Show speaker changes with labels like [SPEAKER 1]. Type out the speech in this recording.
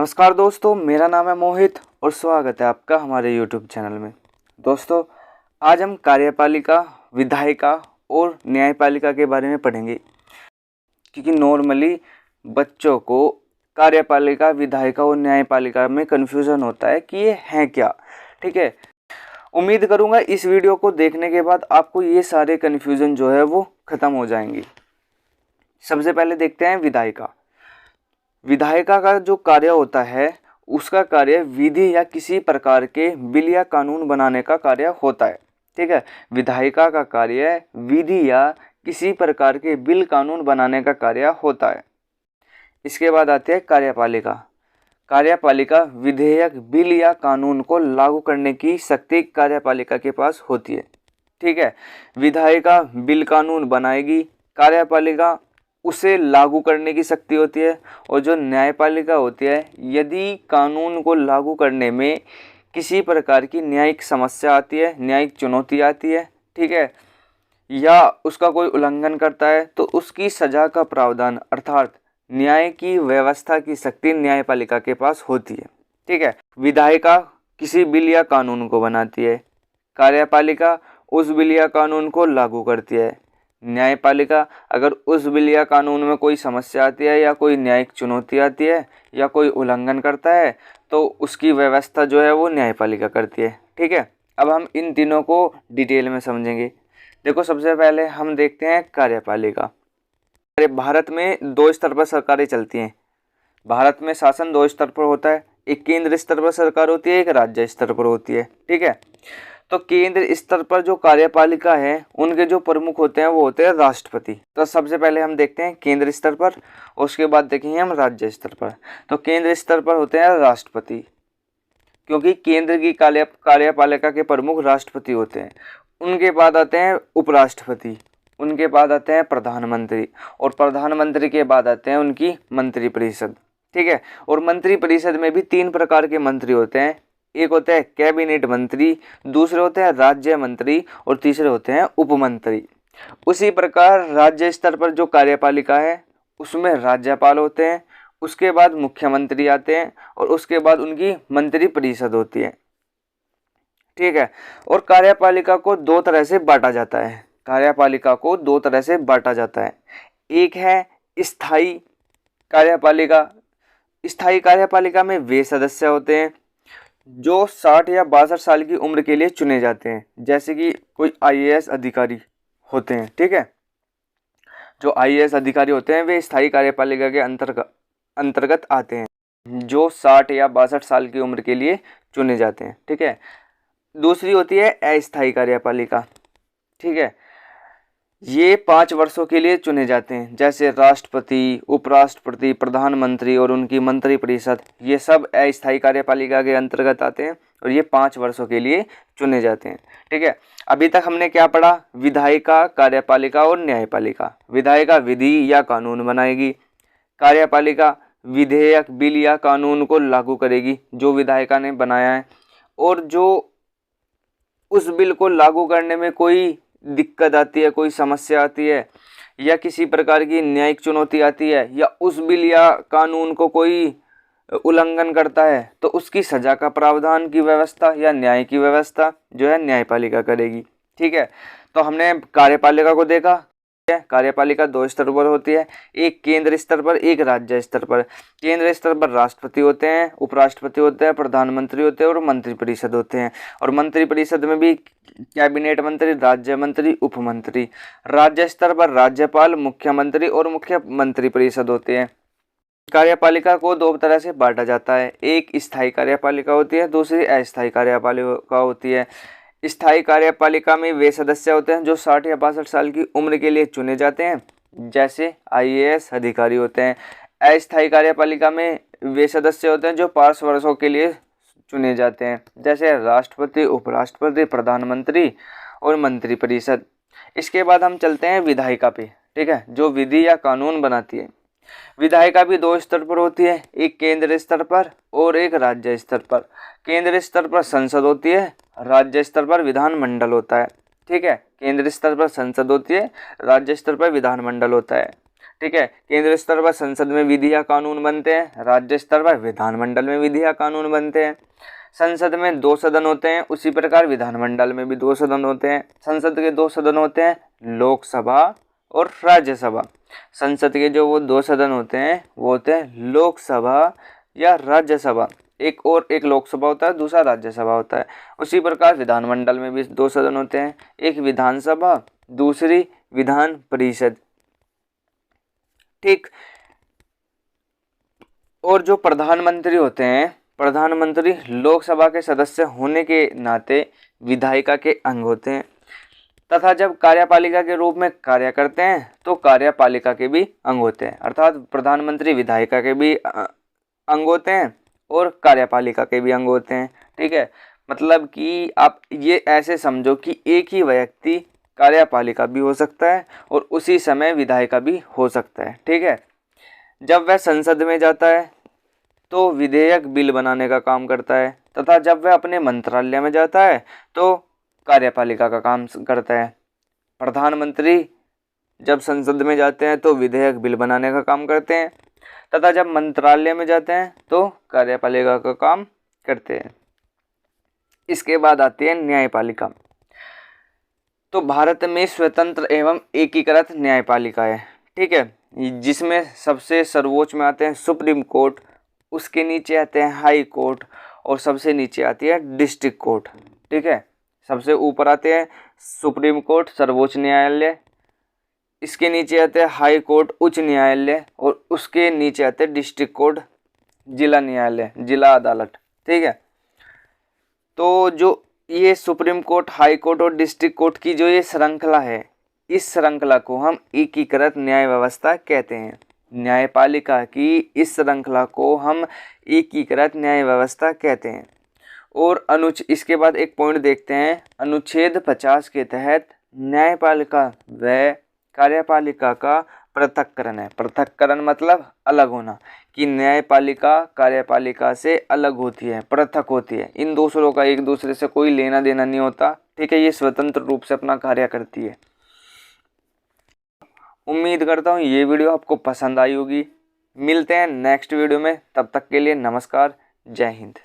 [SPEAKER 1] नमस्कार दोस्तों, मेरा नाम है मोहित और स्वागत है आपका हमारे YouTube चैनल में। दोस्तों, आज हम कार्यपालिका, विधायिका और न्यायपालिका के बारे में पढ़ेंगे, क्योंकि नॉर्मली बच्चों को कार्यपालिका, विधायिका और न्यायपालिका में कन्फ्यूज़न होता है कि ये हैं क्या। ठीक है, उम्मीद करूँगा इस वीडियो को देखने के बाद आपको ये सारे कन्फ्यूज़न जो है वो ख़त्म हो जाएंगे। सबसे पहले देखते हैं विधायिका। विधायिका का जो कार्य होता है उसका कार्य विधि या किसी प्रकार के बिल या कानून बनाने का कार्य होता है। ठीक है, विधायिका का कार्य विधि या किसी प्रकार के बिल कानून बनाने का कार्य होता है। इसके बाद आते हैं कार्यपालिका। कार्यपालिका विधेयक, बिल या कानून को लागू करने की शक्ति कार्यपालिका के पास होती है। ठीक है, विधायिका बिल कानून बनाएगी, कार्यपालिका उसे लागू करने की शक्ति होती है। और जो न्यायपालिका होती है, यदि कानून को लागू करने में किसी प्रकार की न्यायिक समस्या आती है, न्यायिक चुनौती आती है, ठीक है, या उसका कोई उल्लंघन करता है, तो उसकी सजा का प्रावधान अर्थात न्याय की व्यवस्था की शक्ति न्यायपालिका के पास होती है। ठीक है, विधायिका किसी बिल या कानून को बनाती है, कार्यपालिका उस बिल या कानून को लागू करती है, न्यायपालिका अगर उस बिल या कानून में कोई समस्या आती है या कोई न्यायिक चुनौती आती है या कोई उल्लंघन करता है तो उसकी व्यवस्था जो है वो न्यायपालिका करती है। ठीक है, अब हम इन तीनों को डिटेल में समझेंगे। देखो, सबसे पहले हम देखते हैं कार्यपालिका। भारत में दो स्तर पर सरकारें चलती हैं। भारत में शासन दो स्तर पर होता है, एक केंद्र स्तर पर सरकार होती है, एक राज्य स्तर पर होती है। ठीक है, तो केंद्र स्तर पर जो कार्यपालिका है उनके जो प्रमुख होते हैं वो होते हैं राष्ट्रपति। तो सबसे पहले हम देखते हैं केंद्र स्तर पर, उसके बाद देखेंगे हम राज्य स्तर पर। तो केंद्र स्तर पर होते हैं राष्ट्रपति, क्योंकि केंद्र की कार्यपालिका के प्रमुख राष्ट्रपति होते हैं। उनके बाद आते हैं उपराष्ट्रपति, उनके बाद आते हैं प्रधानमंत्री, और प्रधानमंत्री के बाद आते हैं उनकी मंत्रिपरिषद। ठीक है, और मंत्रिपरिषद में भी तीन प्रकार के मंत्री होते हैं। एक होता है कैबिनेट मंत्री, दूसरे होते हैं राज्य मंत्री और तीसरे होते हैं उपमंत्री। उसी प्रकार राज्य स्तर पर जो कार्यपालिका है उसमें राज्यपाल होते हैं, उसके बाद मुख्यमंत्री आते हैं और उसके बाद उनकी मंत्रिपरिषद होती है। ठीक है, और कार्यपालिका को दो तरह से बांटा जाता है। कार्यपालिका को दो तरह से बांटा जाता है। एक है स्थायी कार्यपालिका। स्थायी कार्यपालिका में वे सदस्य होते हैं जो 60 या 62 साल की उम्र के लिए चुने जाते हैं, जैसे कि कोई आईएएस अधिकारी होते हैं। ठीक है, जो आईएएस अधिकारी होते हैं वे स्थायी कार्यपालिका के अंतर्गत आते हैं, जो 60 या 62 साल की उम्र के लिए चुने जाते हैं। ठीक है, दूसरी होती है अस्थायी कार्यपालिका। ठीक है, ये 5 वर्षों के लिए चुने जाते हैं, जैसे राष्ट्रपति, उपराष्ट्रपति, प्रधानमंत्री और उनकी मंत्रिपरिषद, ये सब अस्थायी कार्यपालिका के अंतर्गत आते हैं और ये 5 वर्षों के लिए चुने जाते हैं। ठीक है, अभी तक हमने क्या पढ़ा? विधायिका, कार्यपालिका और न्यायपालिका। विधायिका विधि या कानून बनाएगी, कार्यपालिका विधेयक, बिल या कानून को लागू करेगी जो विधायिका ने बनाया है, और जो उस बिल को लागू करने में कोई दिक्कत आती है, कोई समस्या आती है या किसी प्रकार की न्यायिक चुनौती आती है या उस बिल या कानून को कोई उल्लंघन करता है, तो उसकी सजा का प्रावधान की व्यवस्था या न्याय की व्यवस्था जो है न्यायपालिका करेगी। ठीक है, तो हमने कार्यपालिका को देखा। कार्यपालिका दो स्तर पर होती है, एक केंद्र स्तर पर, एक राज्य स्तर पर। केंद्र स्तर पर राष्ट्रपति होते हैं, उपराष्ट्रपति होते हैं, प्रधानमंत्री होते हैं और मंत्रिपरिषद होते हैं। और मंत्रिपरिषद में भी कैबिनेट मंत्री, राज्य मंत्री, उपमंत्री। राज्य स्तर पर राज्यपाल, मुख्यमंत्री और मुख्य मंत्रिपरिषद होते हैं। कार्यपालिका को दो तरह से बांटा जाता है, एक स्थायी कार्यपालिका होती है, दूसरी अस्थायी कार्यपालिका होती है। स्थायी कार्यपालिका में वे सदस्य होते हैं जो 60 या 62 साल की उम्र के लिए चुने जाते हैं, जैसे आईएएस अधिकारी होते हैं। अस्थायी कार्यपालिका में वे सदस्य होते हैं जो 5 वर्षों के लिए चुने जाते हैं, जैसे राष्ट्रपति, उपराष्ट्रपति, प्रधानमंत्री और मंत्रिपरिषद। इसके बाद हम चलते हैं विधायिका पे। ठीक है, जो विधि या कानून बनाती है। विधायिका भी दो स्तर पर होती है, एक केंद्र स्तर पर और एक राज्य स्तर पर। केंद्र स्तर पर संसद होती है, राज्य स्तर पर विधानमंडल होता है। ठीक है, केंद्र स्तर पर संसद होती है, राज्य स्तर पर विधानमंडल होता है। ठीक है। केंद्र स्तर पर संसद में विधि या कानून बनते हैं, राज्य स्तर पर विधानमंडल में विधि या कानून बनते हैं। संसद में 2 सदन होते हैं, उसी प्रकार विधानमंडल में भी 2 सदन होते हैं। संसद के 2 सदन होते हैं, लोकसभा और राज्यसभा। संसद के जो वो 2 सदन होते हैं वो होते हैं लोकसभा या राज्यसभा। एक लोकसभा होता है, दूसरा राज्यसभा होता है। उसी प्रकार विधानमंडल में भी 2 सदन होते हैं, एक विधानसभा, दूसरी विधान परिषद। ठीक। और जो प्रधानमंत्री होते हैं, प्रधानमंत्री लोकसभा के सदस्य होने के नाते विधायिका के अंग होते हैं तथा जब कार्यपालिका के रूप में कार्य करते हैं तो कार्यपालिका के भी अंग होते हैं। अर्थात प्रधानमंत्री विधायिका के भी अंग होते हैं और कार्यपालिका के भी अंग होते हैं। ठीक है। मतलब कि आप ये ऐसे समझो कि एक ही व्यक्ति कार्यपालिका भी हो सकता है और उसी समय विधायिका भी हो सकता है। ठीक है। जब वह संसद में जाता है तो विधेयक बिल बनाने का काम करता है तथा जब वह अपने मंत्रालय में जाता है तो कार्यपालिका का काम करता है। प्रधानमंत्री जब संसद में जाते हैं तो विधेयक बिल बनाने का काम करते हैं तथा जब मंत्रालय में जाते हैं तो कार्यपालिका का काम करते हैं। इसके बाद आती है न्यायपालिका। तो भारत में स्वतंत्र एवं एकीकृत न्यायपालिका है। ठीक है। जिसमें सबसे सर्वोच्च में आते हैं सुप्रीम कोर्ट, उसके नीचे आते हैं हाई कोर्ट और सबसे नीचे आती है डिस्ट्रिक्ट कोर्ट। ठीक है। सबसे ऊपर आते हैं सुप्रीम कोर्ट सर्वोच्च न्यायालय, इसके नीचे आते हैं हाई कोर्ट उच्च न्यायालय और उसके नीचे आते हैं डिस्ट्रिक्ट कोर्ट जिला न्यायालय, जिला अदालत। ठीक है। तो जो ये सुप्रीम कोर्ट, हाई कोर्ट और डिस्ट्रिक्ट कोर्ट की जो ये श्रृंखला है, इस श्रृंखला को हम एकीकृत न्याय व्यवस्था कहते हैं। न्यायपालिका की इस श्रृंखला को हम एकीकृत न्याय व्यवस्था कहते हैं। और इसके बाद एक पॉइंट देखते हैं, अनुच्छेद 50 के तहत न्यायपालिका व कार्यपालिका का पृथक्करण है। पृथक्करण मतलब अलग होना, कि न्यायपालिका कार्यपालिका से अलग होती है, पृथक होती है। इन दूसरों का एक दूसरे से कोई लेना देना नहीं होता। ठीक है। ये स्वतंत्र रूप से अपना कार्य करती है। उम्मीद करता हूँ ये वीडियो आपको पसंद आई होगी। मिलते हैं नेक्स्ट वीडियो में, तब तक के लिए नमस्कार, जय हिंद।